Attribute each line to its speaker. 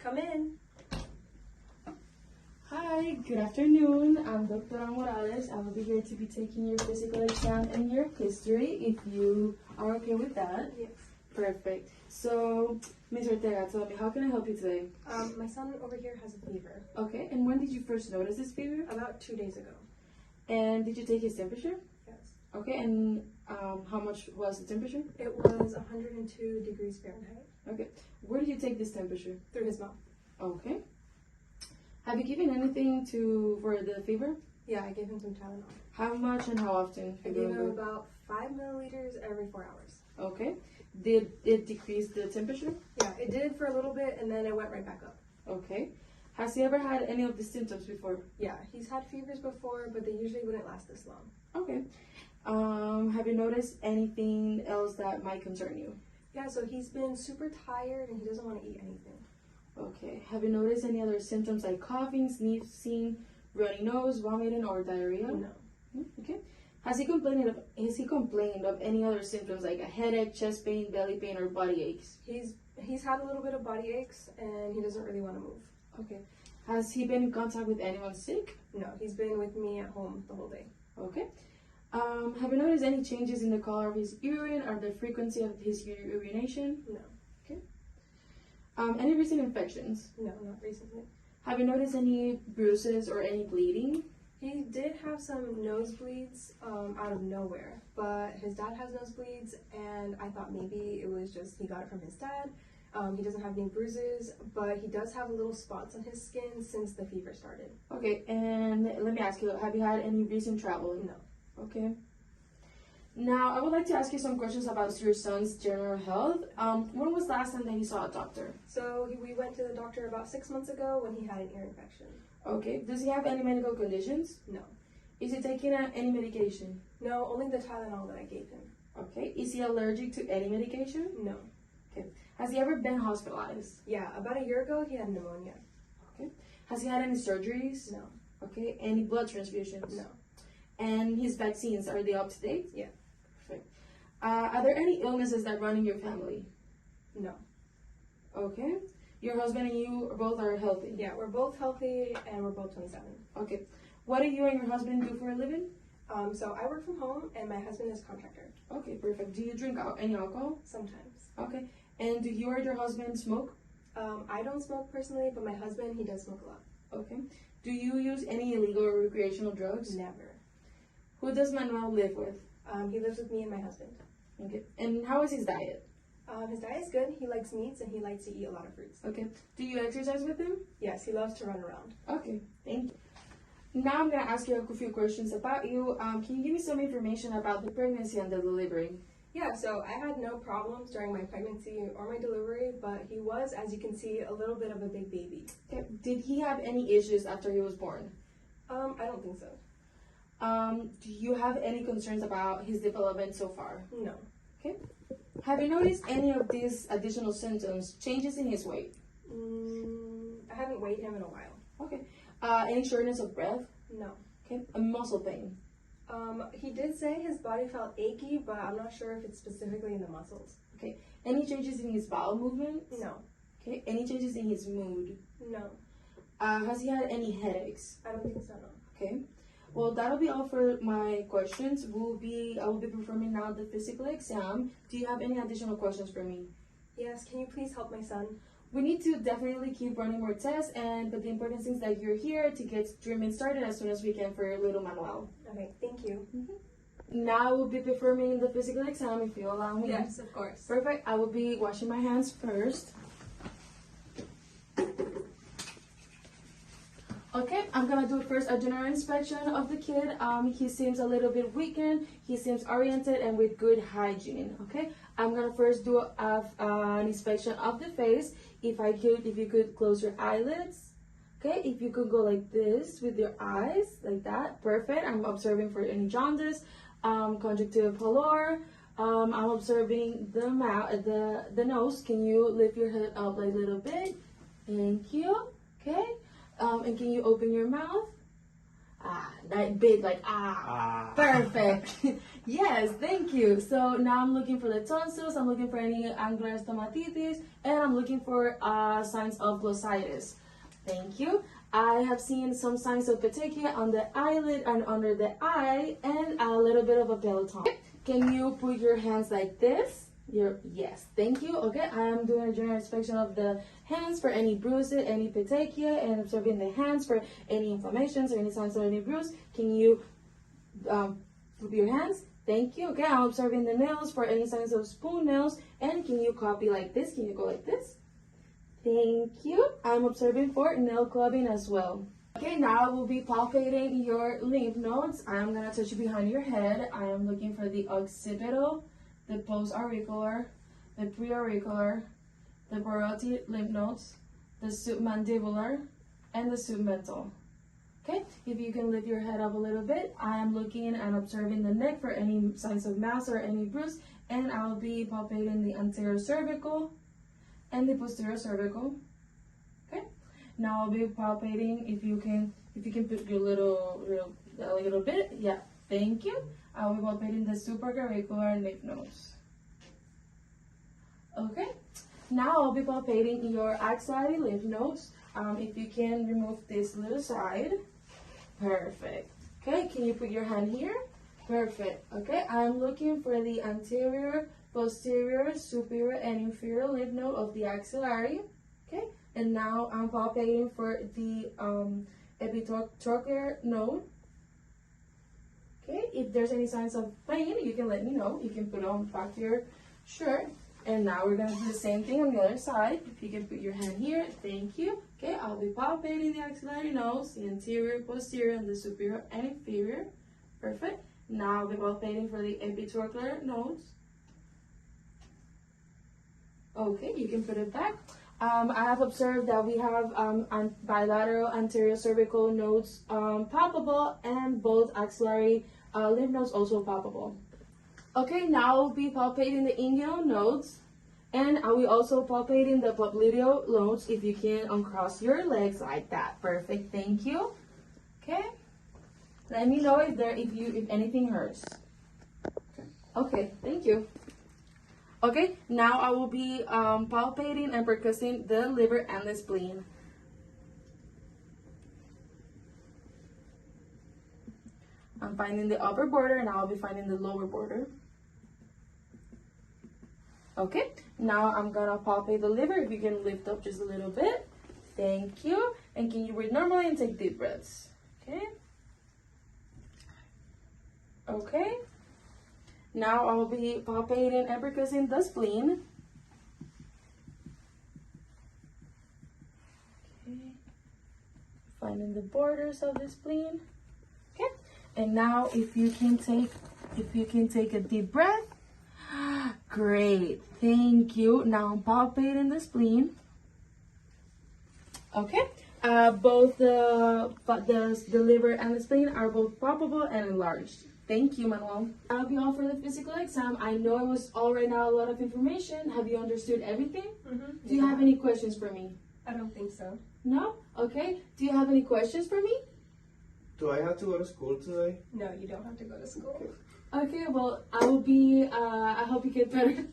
Speaker 1: Come in.
Speaker 2: Hi, good afternoon. I'm Dr. Morales. I will be here to be taking your physical exam and your history, if you are okay with that.
Speaker 1: Yes.
Speaker 2: Perfect. So, Ms. Ortega, tell me, how can I help you today?
Speaker 1: My son over here has a fever.
Speaker 2: Okay, and when did you first notice this fever?
Speaker 1: About 2 days ago.
Speaker 2: And did you take his temperature?
Speaker 1: Yes.
Speaker 2: Okay, and how much was the temperature?
Speaker 1: It was 102 degrees Fahrenheit.
Speaker 2: Okay, where did you take this temperature?
Speaker 1: Through his mouth.
Speaker 2: Okay. Have you given anything for the fever?
Speaker 1: Yeah, I gave him some Tylenol.
Speaker 2: How much and how often?
Speaker 1: I gave him about 5 milliliters every 4 hours.
Speaker 2: Okay. Did it decrease the temperature?
Speaker 1: Yeah, it did for a little bit and then it went right back up.
Speaker 2: Okay. Has he ever had any of the symptoms before?
Speaker 1: Yeah, he's had fevers before, but they usually wouldn't last this long.
Speaker 2: Okay. Have you noticed anything else that might concern you?
Speaker 1: Yeah, so he's been super tired and he doesn't want to eat anything.
Speaker 2: Okay. Have you noticed any other symptoms like coughing, sneezing, runny nose, vomiting, or diarrhea?
Speaker 1: No.
Speaker 2: Okay. Has he complained of any other symptoms like a headache, chest pain, belly pain, or body aches?
Speaker 1: He's had a little bit of body aches and he doesn't really want to move.
Speaker 2: Okay. Has he been in contact with anyone sick?
Speaker 1: No, he's been with me at home the whole day.
Speaker 2: Okay. Have you noticed any changes in the color of his urine or the frequency of his urination?
Speaker 1: No.
Speaker 2: Okay. Any recent infections?
Speaker 1: No, not recently.
Speaker 2: Have you noticed any bruises or any bleeding?
Speaker 1: He did have some nosebleeds out of nowhere, but his dad has nosebleeds, and I thought maybe it was just he got it from his dad. He doesn't have any bruises, but he does have little spots on his skin since the fever started.
Speaker 2: Okay, and let me ask you, have you had any recent travel?
Speaker 1: No.
Speaker 2: Okay. Now, I would like to ask you some questions about your son's general health. When was the last time that he saw a doctor?
Speaker 1: So we went to the doctor about 6 months ago when he had an ear infection.
Speaker 2: Okay. Does he have any medical conditions?
Speaker 1: No.
Speaker 2: Is he taking any medication?
Speaker 1: No, only the Tylenol that I gave him.
Speaker 2: Okay. Is he allergic to any medication?
Speaker 1: No.
Speaker 2: Okay. Has he ever been hospitalized?
Speaker 1: Yeah, about a year ago he had pneumonia.
Speaker 2: Okay. Has he had any surgeries?
Speaker 1: No.
Speaker 2: Okay. Any blood transfusions?
Speaker 1: No.
Speaker 2: And his vaccines, are they up to date?
Speaker 1: Yeah.
Speaker 2: Perfect. Are there any illnesses that run in your family?
Speaker 1: No.
Speaker 2: Okay. Your husband and you both are healthy?
Speaker 1: Yeah, we're both healthy and we're both 27.
Speaker 2: Okay. What do you and your husband do for a living?
Speaker 1: So I work from home and my husband is a contractor.
Speaker 2: Okay, perfect. Do you drink any alcohol?
Speaker 1: Sometimes.
Speaker 2: Okay. And do you or your husband smoke?
Speaker 1: I don't smoke personally, but my husband, he does smoke a lot.
Speaker 2: Okay. Do you use any illegal or recreational drugs?
Speaker 1: Never.
Speaker 2: Who does Manuel live with?
Speaker 1: He lives with me and my husband.
Speaker 2: Okay. And how is his diet?
Speaker 1: His diet is good. He likes meats and he likes to eat a lot of fruits.
Speaker 2: Okay. Do you exercise with him?
Speaker 1: Yes, he loves to run around.
Speaker 2: Okay, thank you. Now I'm going to ask you a few questions about you. Can you give me some information about the pregnancy and the delivery?
Speaker 1: Yeah, so I had no problems during my pregnancy or my delivery, but he was, as you can see, a little bit of a big baby.
Speaker 2: Okay. Did he have any issues after he was born?
Speaker 1: I don't think so.
Speaker 2: Do you have any concerns about his development so far?
Speaker 1: No.
Speaker 2: Okay. Have you noticed any of these additional symptoms, changes in his weight?
Speaker 1: I haven't weighed him in a while.
Speaker 2: Okay. Any shortness of breath?
Speaker 1: No.
Speaker 2: Okay. A muscle pain?
Speaker 1: He did say his body felt achy, but I'm not sure if it's specifically in the muscles.
Speaker 2: Okay. Any changes in his bowel movements?
Speaker 1: No.
Speaker 2: Okay. Any changes in his mood?
Speaker 1: No.
Speaker 2: Has he had any headaches?
Speaker 1: I don't think so, no.
Speaker 2: Okay. Well, that'll be all for my questions. I will be performing now the physical exam. Do you have any additional questions for me?
Speaker 1: Yes, can you please help my son?
Speaker 2: We need to definitely keep running more tests, but the important thing is that you're here to get treatment started as soon as we can for little Manuel.
Speaker 1: Okay, thank you.
Speaker 2: Now I will be performing the physical exam if you allow me.
Speaker 1: Yes, of course.
Speaker 2: Perfect. I will be washing my hands first. Okay, I'm gonna do first a general inspection of the kid. He seems a little bit weakened. He seems oriented and with good hygiene. Okay, I'm gonna first do an inspection of the face. If you could close your eyelids. Okay, if you could go like this with your eyes, like that. Perfect. I'm observing for any jaundice, conjunctiva pallor. I'm observing the mouth, the nose. Can you lift your head up like a little bit? Thank you. Okay. And can you open your mouth? That big, like, perfect. Yes, thank you. So now I'm looking for the tonsils, I'm looking for any angular stomatitis, and I'm looking for signs of glossitis. Thank you. I have seen some signs of petechia on the eyelid and under the eye, and a little bit of a peloton. Can you put your hands like this? Yes, thank you. Okay, I am doing a general inspection of the hands for any bruises, any petechia, and observing the hands for any inflammations or any signs of any bruise. Can you flip your hands? Thank you. Okay, I'm observing the nails for any signs of spoon nails. And can you copy like this? Can you go like this? Thank you. I'm observing for nail clubbing as well. Okay, now I will be palpating your lymph nodes. I am going to touch you behind your head. I am looking for the occipital, the post-auricular, the pre-auricular, the parotid lymph nodes, the submandibular, and the submental. Okay, if you can lift your head up a little bit, I am looking and observing the neck for any signs of mass or any bruise, and I'll be palpating the anterior cervical and the posterior cervical. Okay, now I'll be palpating. If you can put your a little bit, yeah. Thank you. I'll be palpating the supraclavicular lymph nodes. Okay, now I'll be palpating your axillary lymph nodes. If you can remove this little side. Perfect. Okay, can you put your hand here? Perfect. Okay, I'm looking for the anterior, posterior, superior, and inferior lymph node of the axillary. Okay, and now I'm palpating for the epitrochlear node. Okay, if there's any signs of pain, you can let me know. You can put on back your shirt. And now we're going to do the same thing on the other side. If you can put your hand here, thank you. Okay, I'll be palpating the axillary nodes, the anterior, posterior, and the superior and inferior. Perfect. Now I'll be palpating for the epitrochlear nodes. Okay, you can put it back. I have observed that we have bilateral anterior cervical nodes palpable, and both axillary lymph nodes also palpable. Okay, now I'll be palpating the inguinal nodes, and I will also palpating the popliteal nodes. If you can uncross your legs like that. Perfect, thank you. Okay, let me know if anything hurts. Okay, thank you. Okay, now I will be palpating and percussing the liver and the spleen. I'm finding the upper border, and I'll be finding the lower border. Okay, now I'm gonna palpate the liver. If you can lift up just a little bit. Thank you. And can you breathe normally and take deep breaths? Okay. Okay. Now I will be palpating and percussing the spleen. Okay. Finding the borders of the spleen. Okay. And now if you can take a deep breath. Great, thank you. Now I'm palpating the spleen. Okay, both the liver and the spleen are both palpable and enlarged. Thank you, Manuel. That'll be all for the physical exam. I know it was all right now a lot of information. Have you understood everything? Mm-hmm. Do you have any questions for me?
Speaker 1: I don't think so.
Speaker 2: No? Okay. Do you have any questions for me?
Speaker 3: Do I have to go to school today?
Speaker 1: No, you don't have to go to school.
Speaker 2: Okay, well, I hope you get better.